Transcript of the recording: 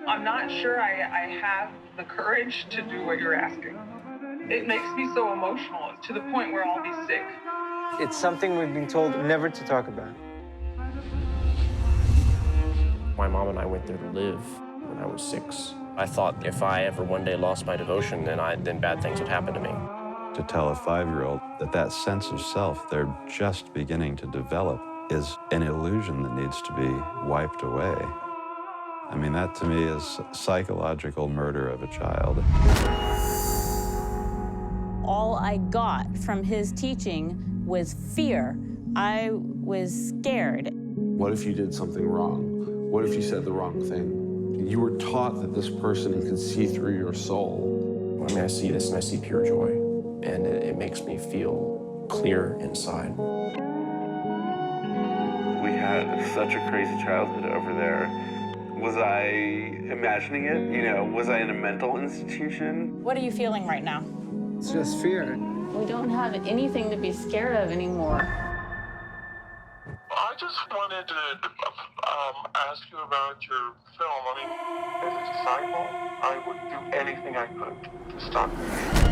I'm not sure I have the courage to do what you're asking. It makes me so emotional to the point where I'll be sick. It's something we've been told never to talk about. My mom and I went there to live when I was 6. I thought if I ever one day lost my devotion, then bad things would happen to me. To tell a 5-year-old that sense of self they're just beginning to develop is an illusion that needs to be wiped away. I mean, that to me is psychological murder of a child. All I got from his teaching was fear. I was scared. What if you did something wrong? What if you said the wrong thing? You were taught that this person could see through your soul. I mean, I see this and I see pure joy, and it makes me feel clear inside. We had such a crazy childhood over there. Was I imagining it? You know, was I in a mental institution? What are you feeling right now? It's just fear. We don't have anything to be scared of anymore. I just wanted to ask you about your film. I mean, as a disciple, I would do anything I could to stop you.